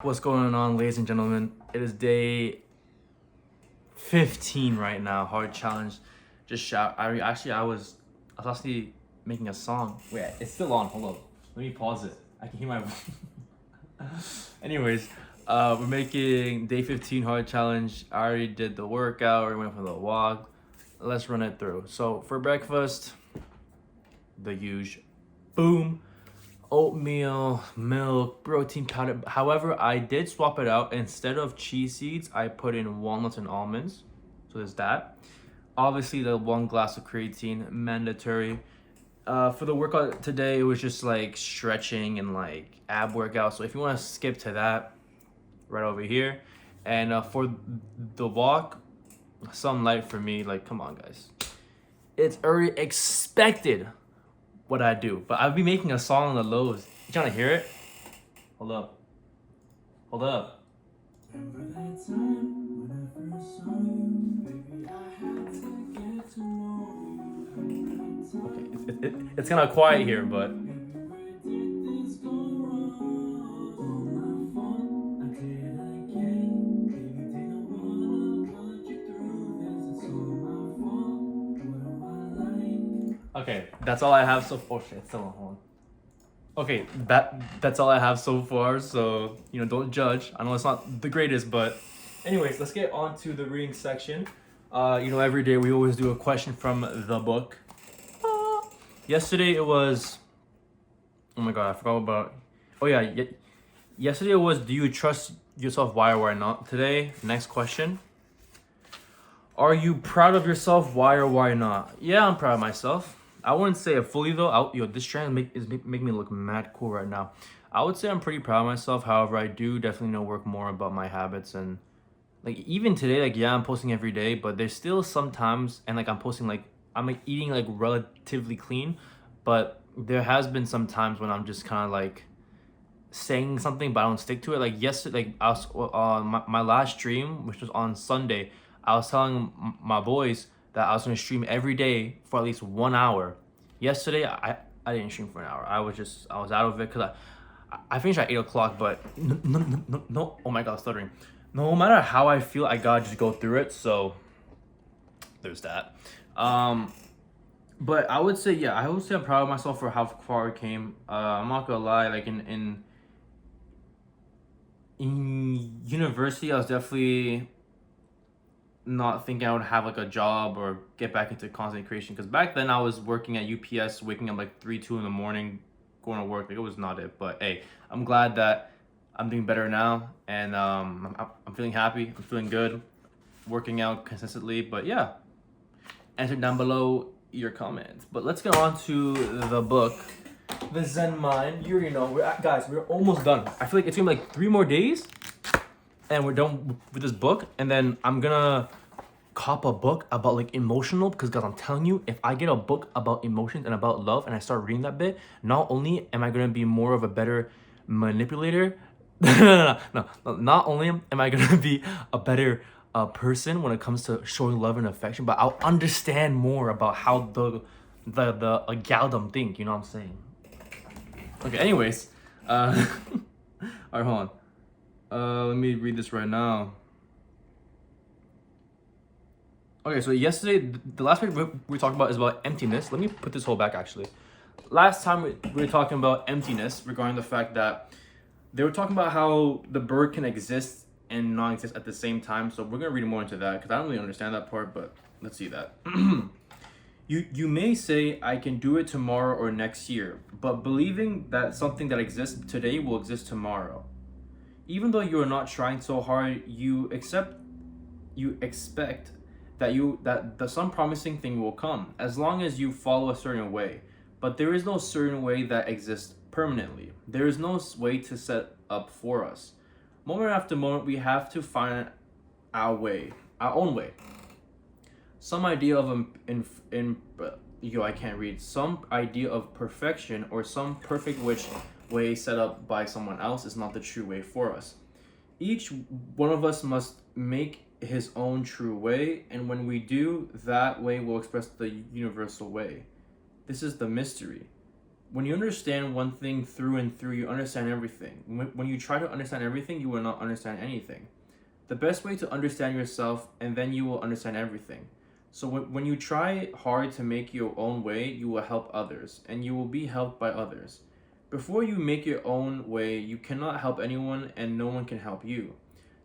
What's going on, ladies and gentlemen? It is day 15 right now. Hard challenge. Just shout. I was actually making a song. Wait, it's still on. Hold up. Let me pause it. I can hear my. Anyways, we're making day 15 hard challenge. I already did the workout. We went for the walk. Let's run it through. So for breakfast, the huge, boom. Oatmeal, milk, protein powder. However, I did swap it out. Instead of cheese seeds, I put in walnuts and almonds. So there's that. Obviously, the 1 glass of creatine, mandatory. For the workout today, it was just like stretching and like ab workout. So if you want to skip to that, right over here. And for the walk, some light for me. Like, come on, guys. It's already expected what I do, but I'll be making a song on the lows. You trying to hear it? Hold up. Hold up. Remember that time when I first saw you, baby, I had to get to know you. Okay, it's kind of quiet here, but. Okay, that's all I have so far. Oh shit, it's still on. Hold on. Okay, that's all I have so far. So don't judge. I know it's not the greatest, but anyways, let's get on to the reading section. Every day we always do a question from the book. Yesterday it was. Oh my god, I forgot about. Oh yeah, yesterday it was. Do you trust yourself? Why or why not? Today, next question. Are you proud of yourself? Why or why not? Yeah, I'm proud of myself. I wouldn't say it fully though. This trend is making me look mad cool right now. I would say I'm pretty proud of myself. However, I do definitely work more about my habits, and like even today, like yeah, I'm posting every day, but there's still sometimes, and like I'm posting like I'm like eating like relatively clean, but there has been some times when I'm just kind of like saying something but I don't stick to it. Like yesterday, like I was my last stream, which was on Sunday. I was telling my boys that I was going to stream every day for at least 1 hour. Yesterday, I didn't stream for an hour. I was out of it because I finished at 8 o'clock. But no, oh my god, stuttering. No matter how I feel, I gotta just go through it. So there's that. But I would say I'm proud of myself for how far I came. I'm not gonna lie, like in university, I was definitely not thinking I would have like a job or get back into content creation, because back then I was working at UPS, waking up like 2 in the morning, going to work. Like it was not it. But hey, I'm glad that I'm doing better now, and I'm feeling happy. I'm feeling good, working out consistently. But yeah, answer down below your comments. But let's get on to the book, The Zen Mind. You already know, we're almost done. I feel like it's gonna be like 3 more days and we're done with this book. And then I'm gonna cop a book about like emotional, because guys, I'm telling you, if I get a book about emotions and about love and I start reading that bit, not only am I gonna be more of a better manipulator, no, not only am I gonna be a better person when it comes to showing love and affection, but I'll understand more about how the galdom think. You know what I'm saying? Okay. Anyways, all right, hold on. Let me read this right now. Okay, so yesterday, the last page we talked about is about emptiness. Let me put this whole back, actually. Last time we were talking about emptiness regarding the fact that they were talking about how the bird can exist and not exist at the same time. So we're going to read more into that, because I don't really understand that part, but let's see that. You may say, I can do it tomorrow or next year, but believing that something that exists today will exist tomorrow. Even though you are not trying so hard, you expect that some promising thing will come, as long as you follow a certain way. But there is no certain way that exists permanently. There is no way to set up for us. Moment after moment, we have to find our way, our own way. Some idea of I can't read. Some idea of perfection or some perfect way set up by someone else is not the true way for us. Each one of us must make his own true way, and when we do, that way will express the universal way. This is the mystery. When you understand one thing through and through, you understand everything. When you try to understand everything, you will not understand anything. The best way to understand yourself, and then you will understand everything. So when you try hard to make your own way, you will help others, and you will be helped by others. Before you make your own way, you cannot help anyone, and no one can help you.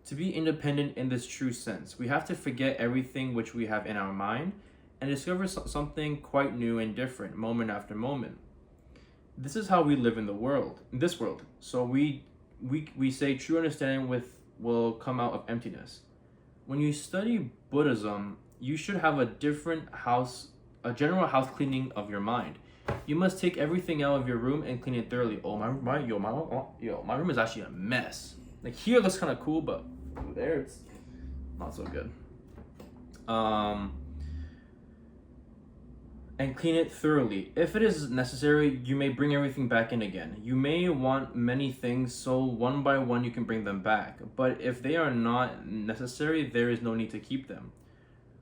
To be independent in this true sense, we have to forget everything which we have in our mind and discover something quite new and different moment after moment. This is how we live in this world. So we say true understanding will come out of emptiness. When you study Buddhism, you should have a general house cleaning of your mind. You must take everything out of your room and clean it thoroughly. Oh my room is actually a mess. Like here it looks kind of cool, but over there it's not so good. And clean it thoroughly. If it is necessary, you may bring everything back in again. You may want many things, so one by one you can bring them back. But if they are not necessary, there is no need to keep them.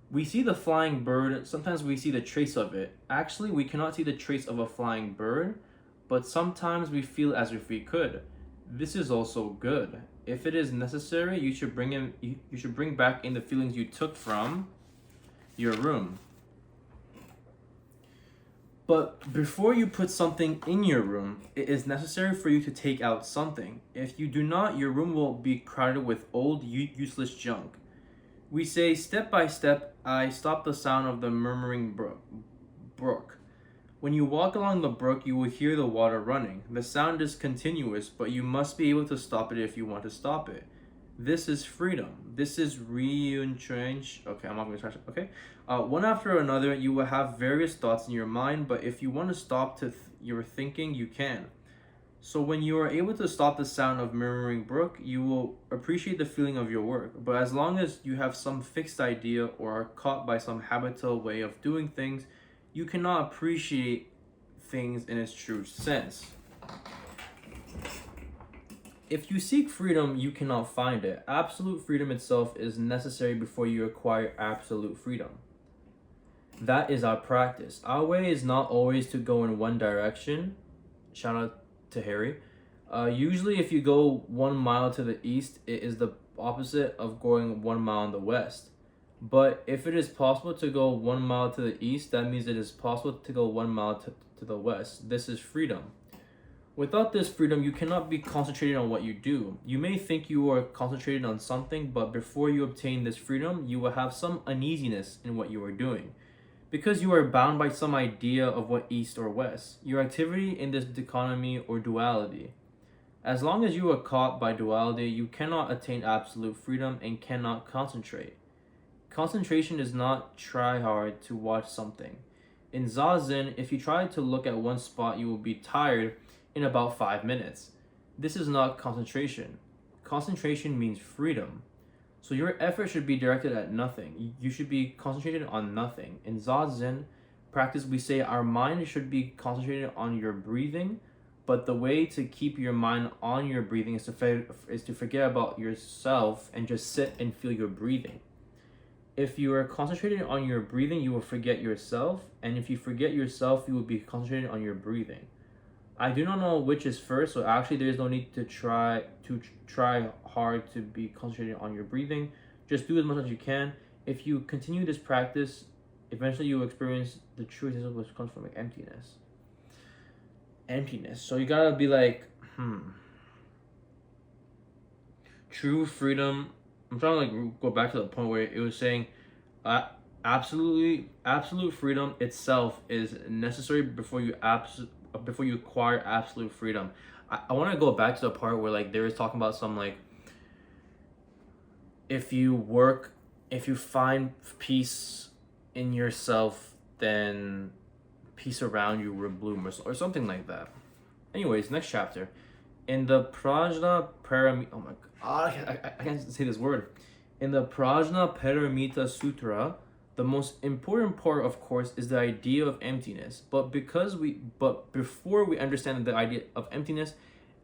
We see the flying bird, sometimes we see the trace of it. Actually, we cannot see the trace of a flying bird, but sometimes we feel as if we could. This is also good. If it is necessary, you should bring back in the feelings you took from your room. But before you put something in your room, it is necessary for you to take out something. If you do not, your room will be crowded with old, useless junk. We say, step by step, I stop the sound of the murmuring brook. When you walk along the brook, you will hear the water running. The sound is continuous, but you must be able to stop it if you want to stop it. This is freedom. This is re-entrench. Okay, I'm not going to touch it. Okay. One after another, you will have various thoughts in your mind, but if you want to stop your thinking, you can. So when you are able to stop the sound of murmuring brook, you will appreciate the feeling of your work. But as long as you have some fixed idea or are caught by some habitual way of doing things, you cannot appreciate things in its true sense. If you seek freedom, you cannot find it. Absolute freedom itself is necessary before you acquire absolute freedom. That is our practice. Our way is not always to go in one direction. Shout out to Harry. Usually if you go 1 mile to the east, it is the opposite of going 1 mile in the west. But if it is possible to go 1 mile to the east, that means it is possible to go 1 mile to the west. This is freedom. Without this freedom, you cannot be concentrated on what you do. You may think you are concentrated on something, but before you obtain this freedom, you will have some uneasiness in what you are doing. Because you are bound by some idea of what east or west, your activity in this dichotomy or duality. As long as you are caught by duality, you cannot attain absolute freedom and cannot concentrate. Concentration is not try hard to watch something. In Zazen, if you try to look at one spot, you will be tired in about 5 minutes. This is not concentration. Concentration means freedom. So your effort should be directed at nothing. You should be concentrated on nothing. In Zazen practice, we say our mind should be concentrated on your breathing, but the way to keep your mind on your breathing is to forget about yourself and just sit and feel your breathing. If you are concentrated on your breathing, you will forget yourself, and if you forget yourself, you will be concentrated on your breathing. I do not know which is first, so actually there is no need to try hard to be concentrated on your breathing. Just do as much as you can. If you continue this practice, eventually you will experience the true existence which comes from emptiness. Emptiness. So you gotta be like, true freedom. I'm trying to like go back to the point where it was saying, absolute freedom itself is necessary before you acquire absolute freedom. I want to go back to the part where like they were talking about some like if you find peace in yourself, then peace around you will bloom or something like that. Anyways, next chapter. In the Prajna Paramita, oh my god, I can't say this word. In the Prajna Paramita Sutra, the most important part, of course, is the idea of emptiness. But before we understand the idea of emptiness,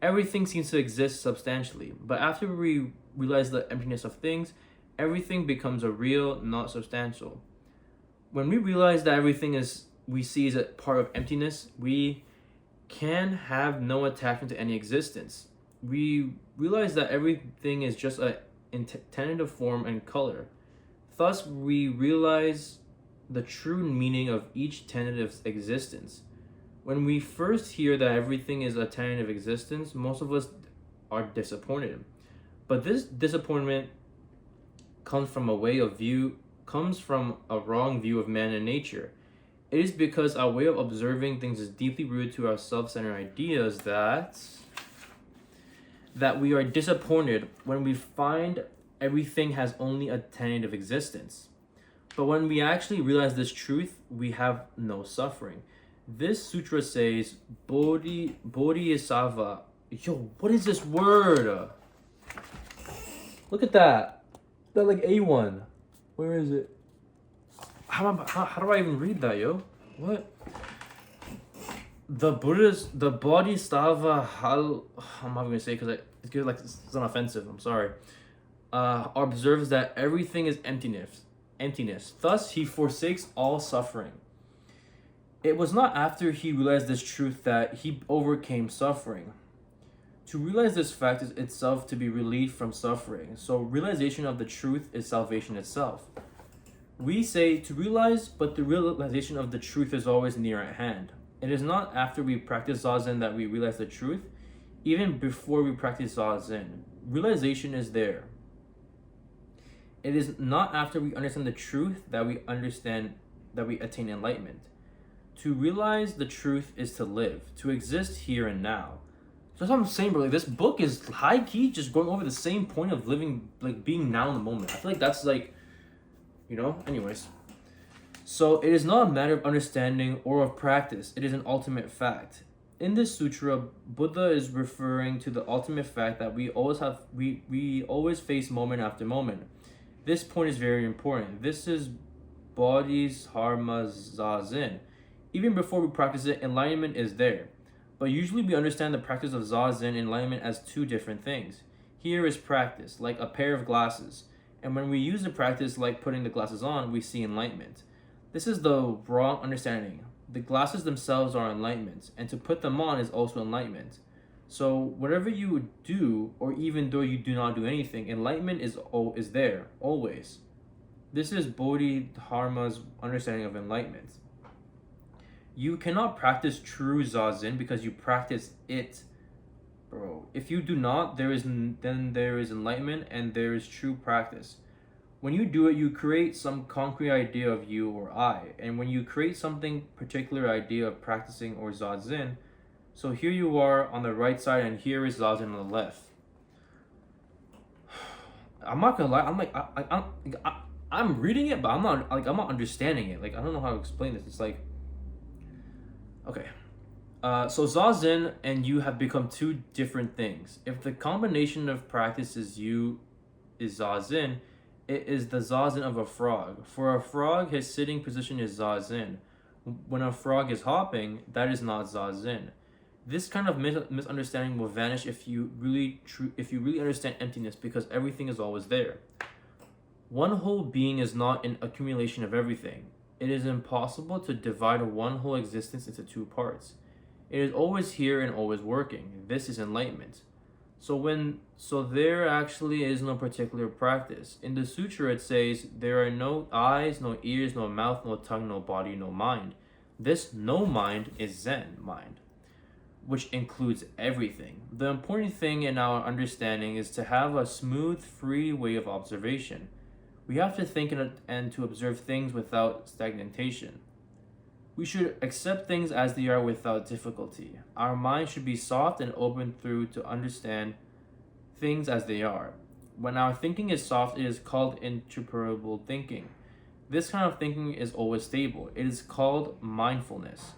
everything seems to exist substantially. But after we realize the emptiness of things, everything becomes a real, not substantial. When we realize that everything we see is a part of emptiness, we can have no attachment to any existence. We realize that everything is just a tentative form and color. Thus, we realize the true meaning of each tentative existence. When we first hear that everything is a tentative existence, most of us are disappointed. But this disappointment comes from a wrong view of man and nature. It is because our way of observing things is deeply rooted to our self-centered ideas that we are disappointed when we find everything has only a tentative existence. But when we actually realize this truth, we have no suffering. This sutra says, Bodhisattva. Yo, what is this word? Look at that. That like A1. Where is it? How do I even read that, yo? What? The Bodhisattva, I'm not gonna say because it's not offensive. I'm sorry. Observes that everything is emptiness. Thus, he forsakes all suffering. It was not after he realized this truth that he overcame suffering. To realize this fact is itself to be relieved from suffering. So realization of the truth is salvation itself. We say to realize, but the realization of the truth is always near at hand. It is not after we practice Zazen that we realize the truth. Even before we practice Zazen, realization is there. It is not after we understand the truth that we attain enlightenment. To realize the truth is to live, to exist here and now. So that's what I'm saying, bro. Like, this book is high key just going over the same point of living, like being now in the moment. I feel like that's like, anyways. So it is not a matter of understanding or of practice. It is an ultimate fact. In this sutra, Buddha is referring to the ultimate fact that we always face moment after moment. This point is very important. This is Bodhisattva Zazen. Even before we practice it, enlightenment is there. But usually we understand the practice of Zazen and enlightenment as two different things. Here is practice, like a pair of glasses. And when we use the practice like putting the glasses on, we see enlightenment. This is the wrong understanding. The glasses themselves are enlightenment, and to put them on is also enlightenment. So whatever you do, or even though you do not do anything, enlightenment is there, always. This is Bodhidharma's understanding of enlightenment. You cannot practice true Zazen because you practice it. Bro, if you do not, then there is enlightenment and there is true practice. When you do it, you create some concrete idea of you or I. And when you create something particular idea of practicing or Zazen, so here you are on the right side and here is Zazen on the left. I'm not gonna lie, I'm reading it, but I'm not understanding it. Like, I don't know how to explain this. It's like, okay. So Zazen and you have become two different things. If the combination of practices you is Zazen, it is the Zazen of a frog. For a frog, his sitting position is Zazen. When a frog is hopping, that is not Zazen. This kind of misunderstanding will vanish if you really understand emptiness, because everything is always there. One whole being is not an accumulation of everything. It is impossible to divide one whole existence into two parts. It is always here and always working. This is enlightenment. So there actually is no particular practice. In the sutra it says, there are no eyes, no ears, no mouth, no tongue, no body, no mind. This no mind is Zen mind, which includes everything. The important thing in our understanding is to have a smooth, free way of observation. We have to think and to observe things without stagnation. We should accept things as they are without difficulty. Our mind should be soft and open through to understand things as they are. When our thinking is soft, it is called interpretable thinking. This kind of thinking is always stable. It is called mindfulness.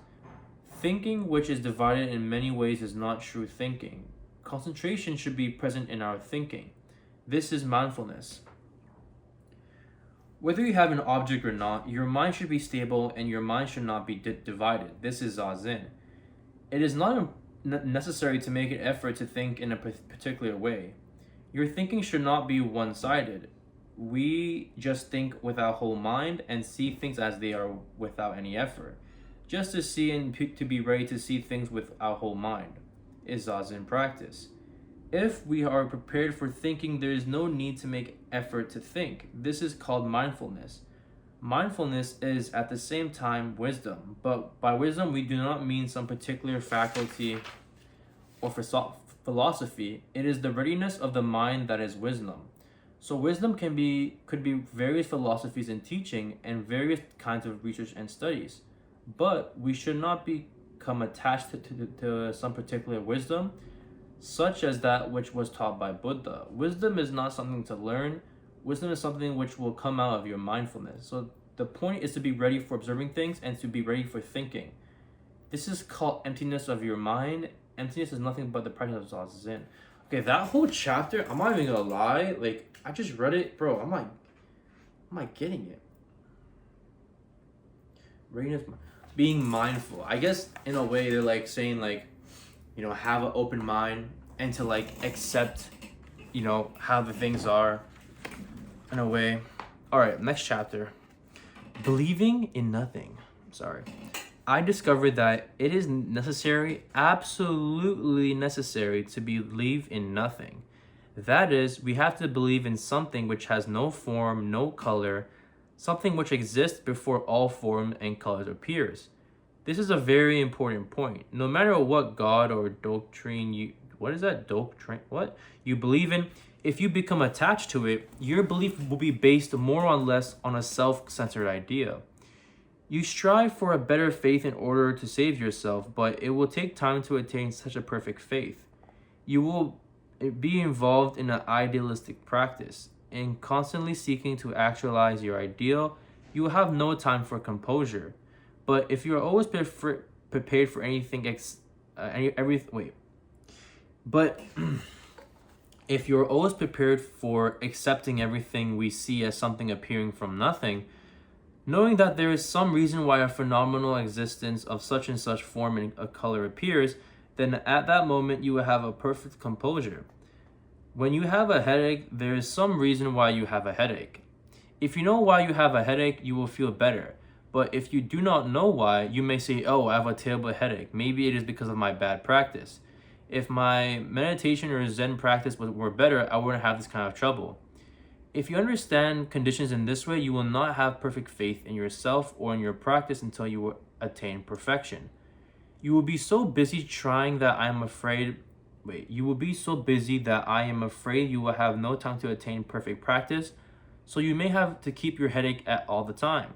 Thinking which is divided in many ways is not true thinking. Concentration should be present in our thinking. This is mindfulness. Whether you have an object or not, your mind should be stable and your mind should not be divided. This is Zazen. It is not necessary to make an effort to think in a particular way. Your thinking should not be one-sided. We just think with our whole mind and see things as they are without any effort. just to see and to be ready to see things with our whole mind, is Zazen practice. If we are prepared for thinking, there is no need to make effort to think. This is called mindfulness. Mindfulness is at the same time wisdom, but by wisdom we do not mean some particular faculty or philosophy. It is the readiness of the mind that is wisdom. So wisdom could be various philosophies and teaching and various kinds of research and studies, but we should not become attached to some particular wisdom, such as that which was taught by Buddha. Wisdom is not something to learn. Wisdom is something which will come out of your mindfulness. So the point is to be ready for observing things and to be ready for thinking. This is called emptiness of your mind. Emptiness is nothing but the practice of Zazen. Okay, that whole chapter, I'm not even gonna lie, like, I just read it, bro, I'm like getting it. Readiness, being mindful. I guess in a way they're like saying like, you know, have an open mind and to like accept, you know, how the things are in a way. All right, next chapter. Believing in nothing. Sorry. I discovered that it is necessary, absolutely necessary, to believe in nothing. That is, we have to believe in something which has no form, no color, something which exists before all form and colors appears. This is a very important point. No matter what God or doctrine you believe in, if you become attached to it, your belief will be based more or less on a self-centered idea. You strive for a better faith in order to save yourself, but it will take time to attain such a perfect faith. You will be involved in an idealistic practice. In constantly seeking to actualize your ideal, you will have no time for composure. But if you are always prepared for anything, if you're always prepared for accepting everything we see as something appearing from nothing, knowing that there is some reason why a phenomenal existence of such and such form and a color appears, then at that moment you will have a perfect composure. When you have a headache, there is some reason why you have a headache. If you know why you have a headache, you will feel better. But if you do not know why, you may say, oh, I have a terrible headache. Maybe it is because of my bad practice. If my meditation or Zen practice were better, I wouldn't have this kind of trouble. If you understand conditions in this way, you will not have perfect faith in yourself or in your practice until you will attain perfection. You will be so busy trying that I am afraid you will have no time to attain perfect practice, so you may have to keep your headache at all the time.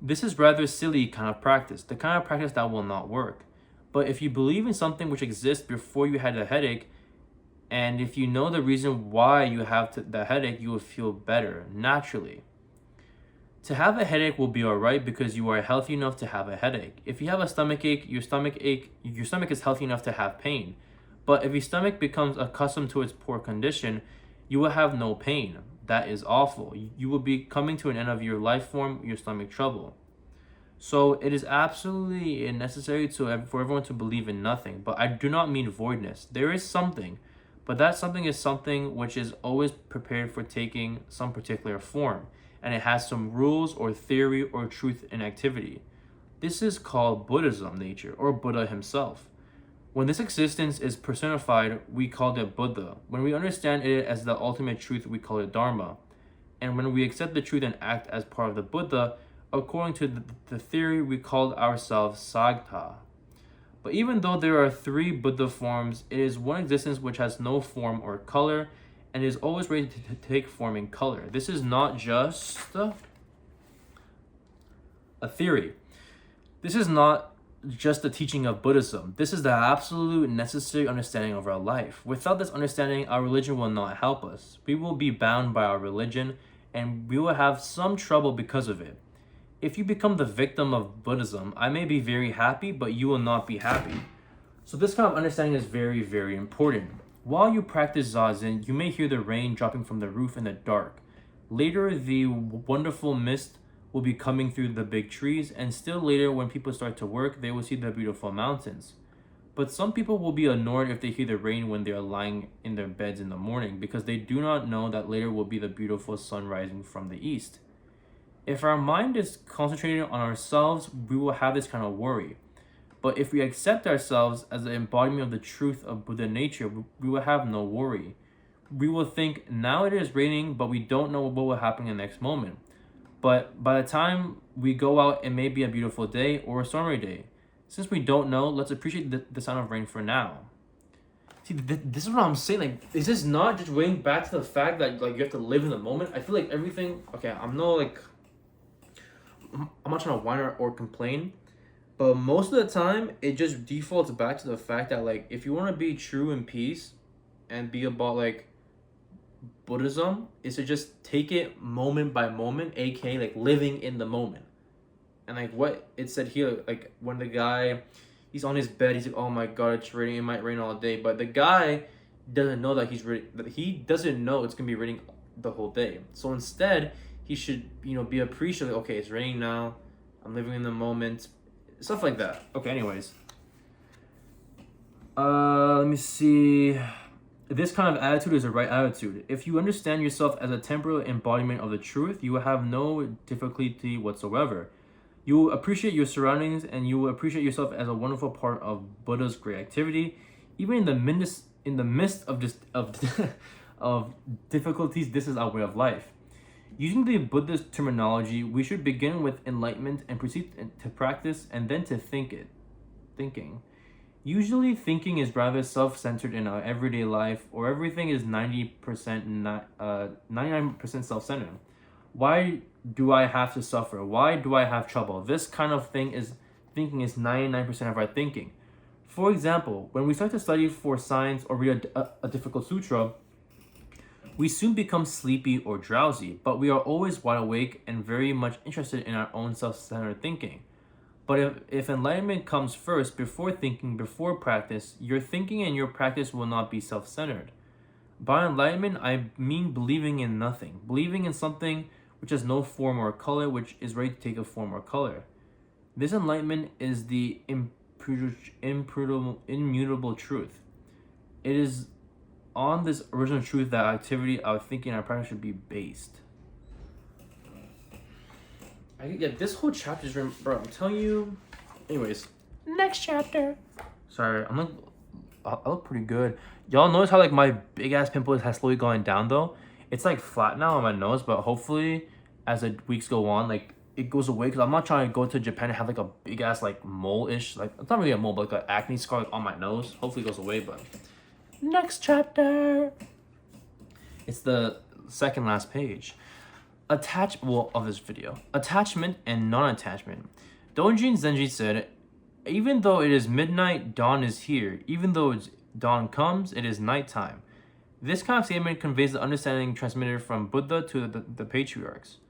This is rather silly kind of practice, the kind of practice that will not work. But if you believe in something which exists before you had a headache, and if you know the reason why you have the headache, you will feel better, naturally. To have a headache will be alright because you are healthy enough to have a headache. If you have a stomach ache, your stomach is healthy enough to have pain. But if your stomach becomes accustomed to its poor condition, you will have no pain. That is awful. You will be coming to an end of your life form, your stomach trouble. So it is absolutely necessary for everyone to believe in nothing. But I do not mean voidness. There is something. But that something is something which is always prepared for taking some particular form, and it has some rules or theory or truth in activity. This is called Buddhism nature, or Buddha himself. When this existence is personified, we call it Buddha. When we understand it as the ultimate truth, we call it Dharma. And when we accept the truth and act as part of the Buddha, according to the theory, we call ourselves Sagta. But even though there are 3 Buddha forms, it is one existence which has no form or color and is always ready to take form and color. This is not just a theory. This is not just the teaching of Buddhism. This is the absolute necessary understanding of our life. Without this understanding, our religion will not help us. We will be bound by our religion and we will have some trouble because of it. If you become the victim of Buddhism, I may be very happy, but you will not be happy. So this kind of understanding is very, very important. While you practice Zazen, you may hear the rain dropping from the roof in the dark. Later, the wonderful mist will be coming through the big trees, and still later, when people start to work, they will see the beautiful mountains. But some people will be annoyed if they hear the rain when they are lying in their beds in the morning, because they do not know that later will be the beautiful sun rising from the east. If our mind is concentrated on ourselves, we will have this kind of worry. But if we accept ourselves as the embodiment of the truth of Buddha nature, we will have no worry. We will think, now it is raining, but we don't know what will happen in the next moment. But by the time we go out, it may be a beautiful day or a stormy day. Since we don't know, let's appreciate the sound of rain for now. See, this is what I'm saying. Like, is this not just going back to the fact that like you have to live in the moment? I feel like everything. Okay, I'm not trying to whine or complain, but most of the time it just defaults back to the fact that like if you want to be true in peace, and be about like Buddhism, is to just take it moment by moment, aka like living in the moment. And like what it said here, like when the guy, he's on his bed, he's like, oh my god, it's raining, it might rain all day. But the guy doesn't know that he doesn't know it's gonna be raining the whole day. So instead, he should, be appreciative. Okay, it's raining now, I'm living in the moment, stuff like that. Okay, anyways. Let me see. This kind of attitude is the right attitude. If you understand yourself as a temporal embodiment of the truth, you will have no difficulty whatsoever. You will appreciate your surroundings, and you will appreciate yourself as a wonderful part of Buddha's great activity. Even in the midst of difficulties, this is our way of life. Using the Buddhist terminology, we should begin with enlightenment and proceed to practice, and then to thinking. Usually, thinking is rather self-centered in our everyday life, or everything is 99% self-centered. Why do I have to suffer? Why do I have trouble? This kind of thinking is 99% of our thinking. For example, when we start to study for science or read a difficult sutra, we soon become sleepy or drowsy, but we are always wide awake and very much interested in our own self-centered thinking. But if enlightenment comes first, before thinking, before practice, your thinking and your practice will not be self-centered. By enlightenment, I mean believing in nothing, believing in something which has no form or color, which is ready to take a form or color. This enlightenment is the immutable truth. It is on this original truth that activity, our thinking, our practice should be based. This whole chapter is written, bro, I'm telling you. Anyways, next chapter. Sorry, I look pretty good. Y'all notice how like my big ass pimple has slowly gone down though? It's like flat now on my nose, but hopefully as the weeks go on, like it goes away, because I'm not trying to go to Japan and have like a big ass like mole-ish, like it's not really a mole, but like an acne scar like, on my nose. Hopefully it goes away. But next chapter. It's the second last page. Of this video. Attachment and non-attachment. Donjin Zenji said, even though it is midnight, dawn is here. Even though dawn comes, it is nighttime. This kind of statement conveys the understanding transmitted from Buddha to the patriarchs,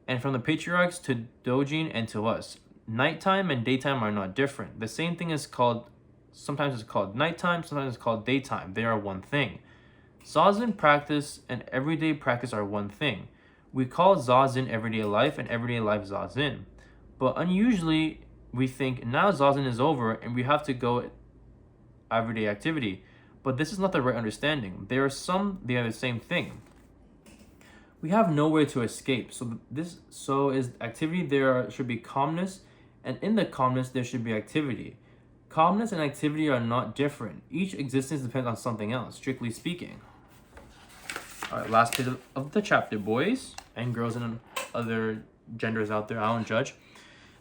and from the patriarchs to Dojin and to us. Nighttime and daytime are not different. The same thing is called, sometimes it's called nighttime, sometimes it's called daytime. They are one thing. Zazen practice and everyday practice are one thing. We call Zazen everyday life and everyday life Zazen. But unusually, we think now Zazen is over and we have to go everyday activity. But this is not the right understanding. They are the same thing. We have nowhere to escape. So is activity. There should be calmness, and in the calmness there should be activity. Calmness and activity are not different. Each existence depends on something else, strictly speaking. Alright, last page of the chapter, boys and girls and other genders out there, I don't judge.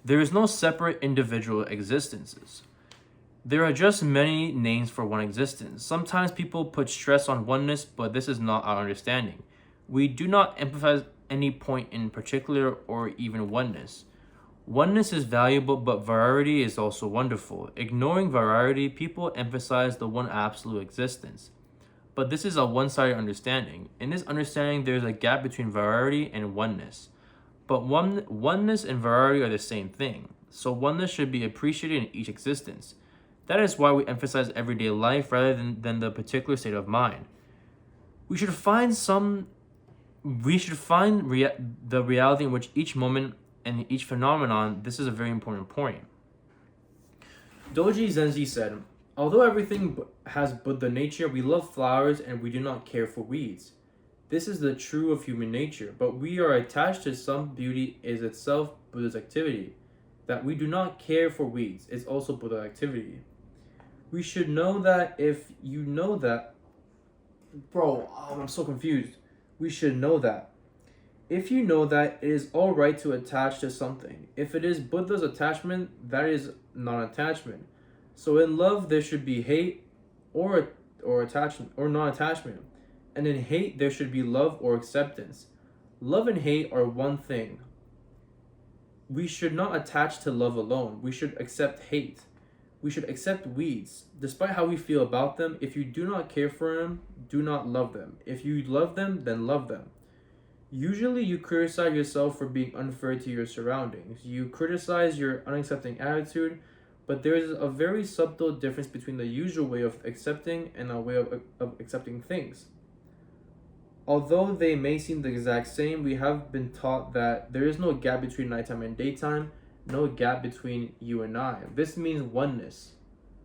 There is no separate individual existences. There are just many names for one existence. Sometimes people put stress on oneness, but this is not our understanding. We do not emphasize any point in particular or even oneness. Oneness is valuable, but variety is also wonderful. Ignoring variety, people emphasize the one absolute existence. But this is a one-sided understanding. In this understanding, there is a gap between variety and oneness. But oneness and variety are the same thing. So oneness should be appreciated in each existence. That is why we emphasize everyday life rather than the particular state of mind. We should find the reality in which each moment and each phenomenon. This is a very important point. Doji Zenji said, although everything has Buddha nature, we love flowers and we do not care for weeds. This is the true of human nature, but we are attached to some beauty is itself Buddha's activity. That we do not care for weeds is also Buddha's activity. We should know that if you know that, bro, I'm so confused. We should know that. If you know that it is all right to attach to something, if it is Buddha's attachment, that is non-attachment. So in love there should be hate or attachment or non-attachment. And in hate there should be love or acceptance. Love and hate are one thing. We should not attach to love alone. We should accept hate. We should accept weeds, despite how we feel about them. If you do not care for them, do not love them. If you love them, then love them. Usually you criticize yourself for being unfair to your surroundings. You criticize your unaccepting attitude, but there is a very subtle difference between the usual way of accepting and a way of accepting things. Although they may seem the exact same, we have been taught that there is no gap between nighttime and daytime, no gap between you and I. This means oneness.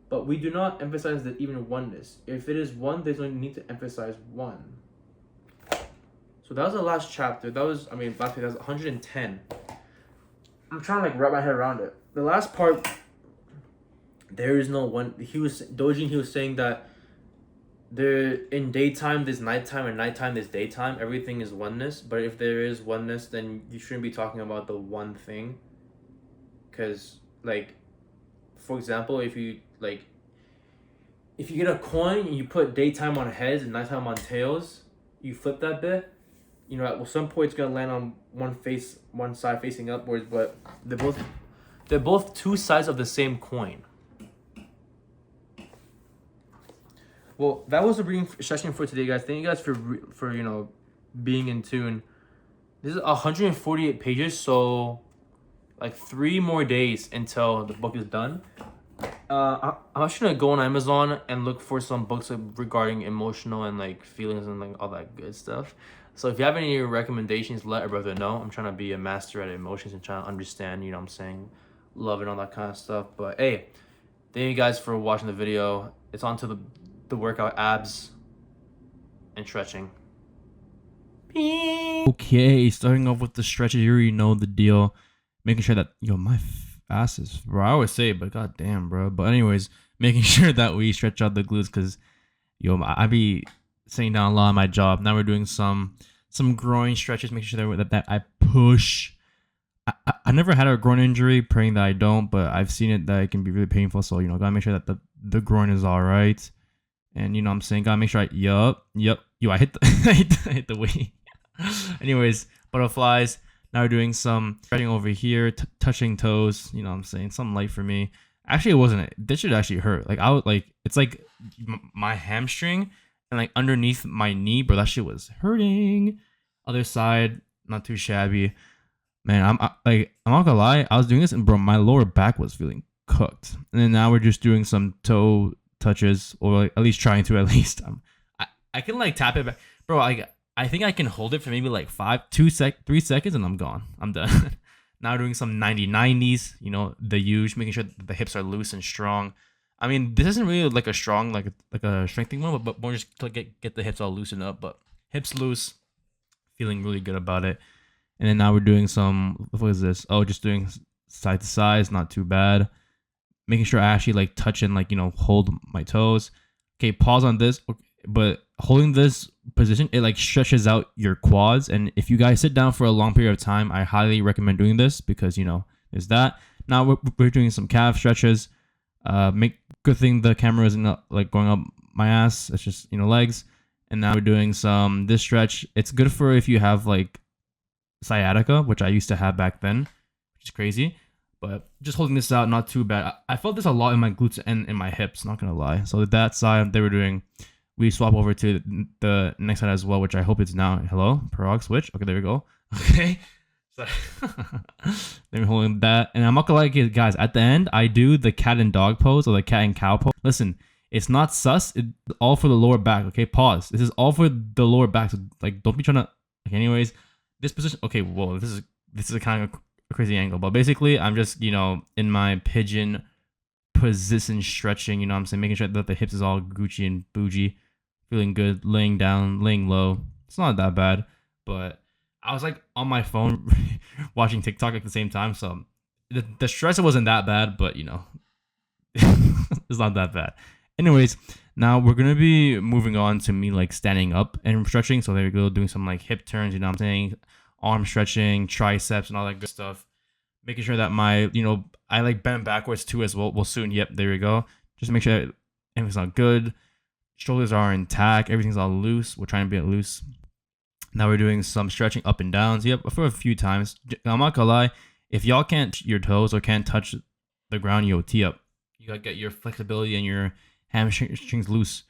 But we do not emphasize that even oneness. If it is one, there's no need to emphasize one. So that was the last chapter. That was 110. I'm trying to wrap my head around it. The last part, there is no one. He was saying that there in daytime there's nighttime and nighttime there's daytime. Everything is oneness. But if there is oneness, then you shouldn't be talking about the one thing. Because for example, if you get a coin and you put daytime on heads and nighttime on tails, you flip that bit. At some point it's gonna land on one side facing upwards, but they're both two sides of the same coin. Well, that was the reading session for today, guys. Thank you guys for being in tune. This is 148 pages, so 3 more days until the book is done. I'm just gonna go on Amazon and look for some books regarding emotional and feelings and all that good stuff. So if you have any recommendations, let a brother know. I'm trying to be a master at emotions and trying to understand, what I'm saying, love and all that kind of stuff. But hey, thank you guys for watching the video. It's on to the workout, abs and stretching. Okay, starting off with the stretches. You already know the deal. Making sure that my ass is, bro, I always say it, but goddamn, bro. But anyways, making sure that we stretch out the glutes, because I be sitting down a lot on my job. Now we're doing some groin stretches, making sure that I push. I never had a groin injury, praying that I don't, but I've seen it that it can be really painful. So gotta make sure that the groin is all right. And what I'm saying, gotta make sure I hit the weight. Anyways, butterflies. Now we're doing some stretching over here, touching toes. What I'm saying, something light for me. Actually, it wasn't. This should actually hurt. It's my hamstring and underneath my knee, bro. That shit was hurting. Other side, not too shabby. Man, I'm not gonna lie. I was doing this and bro, my lower back was feeling cooked. And then now we're just doing some toe touches, or at least trying to. At least I can tap it back, bro. I think I can hold it for maybe 3 seconds and I'm gone. I'm done. Now doing some 90-90s, the huge, making sure the hips are loose and strong. This isn't really a strong, like a strengthening one, but more just to get the hips all loosened up. But hips loose, feeling really good about it. And then now we're doing some, what is this? Oh, just doing side to side, not too bad. Making sure I actually touch and hold my toes. Okay, pause on this. But holding this position, it stretches out your quads. And if you guys sit down for a long period of time, I highly recommend doing this, because there's that. Now we're doing some calf stretches. Good thing the camera isn't going up my ass. It's just legs. And now we're doing this stretch. It's good for if you have sciatica, which I used to have back then, which is crazy. But just holding this out, not too bad. I felt this a lot in my glutes and in my hips, not gonna lie. So that side we swap over to the next side as well, which I hope it's now. Hello, Parag switch. Okay, there we go. Okay. So then we're holding that. And I'm not gonna lie, guys, at the end, I do the cat and dog pose, or the cat and cow pose. Listen, it's not sus. It's all for the lower back. Okay, pause. This is all for the lower back. So don't be trying to. Anyways, this position. Okay, whoa, this is a kind of a crazy angle, but basically, I'm just in my pigeon position, stretching. I'm saying, making sure that the hips is all Gucci and bougie, feeling good, laying down, laying low, It's not that bad, but I was like on my phone watching TikTok at the same time, so the stress wasn't that bad, but you know, it's not that bad. Anyways, now we're gonna be moving on to me like standing up and stretching. So there we go, doing some like hip turns, you know what I'm saying? Arm stretching, triceps, and all that good stuff. Making sure that my, you know, I like bend backwards too as well. Well, soon. Yep, there we go. Just make sure everything's not good. Shoulders are intact. Everything's all loose. We're trying to be loose. Now we're doing some stretching up and downs. Yep, for a few times. I'm not gonna lie. If y'all can't touch your toes or can't touch the ground, yo, tee up. You gotta get your flexibility and your hamstrings loose.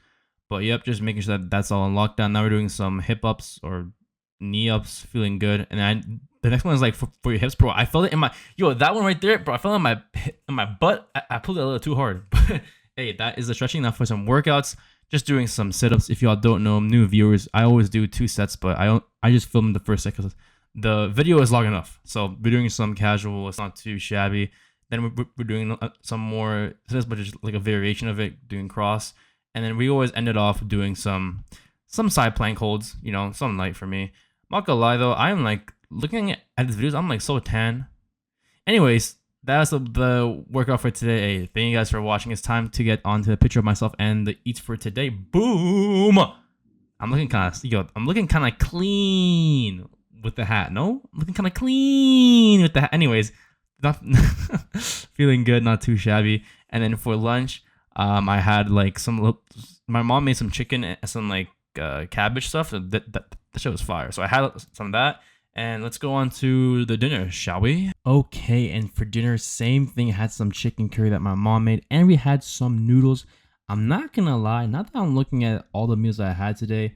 But yep, just making sure that that's all on lockdown. Now we're doing some hip ups or knee ups, feeling good. And the next one is like for your hips, bro. I felt it in my that one right there, bro. I felt it in my butt. I pulled it a little too hard. But hey, that is the stretching. Now for some workouts, just doing some sit-ups. If y'all don't know, new viewers, I always do 2 sets, but I just film the first set because the video is long enough. So we're doing some casual. It's not too shabby. Then we're doing some more sit-ups, but just like a variation of it, doing cross. And then we always ended off doing some side plank holds. You know, something light for me. Not gonna lie though, I'm like looking at these videos, I'm like so tan. Anyways, that's the workout for today. Hey, thank you guys for watching. It's time to get onto the picture of myself and the eats for today. Boom! I'm looking kind of clean with the hat. No, I'm looking kind of clean with the hat. Anyways, not feeling good, not too shabby. And then for lunch, I had like my mom made some chicken and some like cabbage stuff. That shit was fire. So I had some of that. And let's go on to the dinner, shall we? Okay, and for dinner, same thing. I had some chicken curry that my mom made, and we had some noodles. I'm not gonna lie, now that I'm looking at all the meals I had today,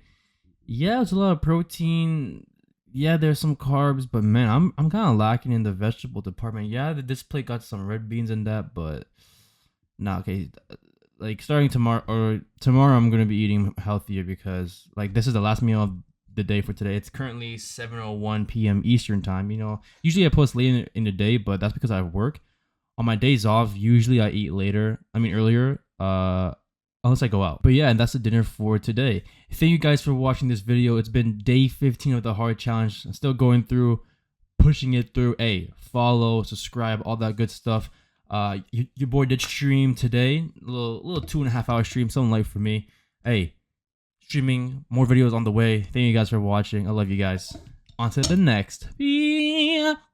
yeah, it's a lot of protein. Yeah, there's some carbs, but man, I'm kind of lacking in the vegetable department. Yeah, this plate got some red beans in that, but nah, okay. Like starting tomorrow, I'm gonna be eating healthier because like this is the last meal of the day for today. It's currently 7:01 p.m. Eastern time. You know, usually I post late in the day, but that's because I work. On my days off, usually I eat earlier, unless I go out. But yeah, and that's the dinner for today. Thank you guys for watching this video. It's been day 15 of the hard challenge. I'm still going through, pushing it through. Hey, follow, subscribe, all that good stuff. Your boy did stream today, a little 2.5 hour stream, something light for me. Hey, streaming, more videos on the way. Thank you guys for watching. I love you guys. On to the next.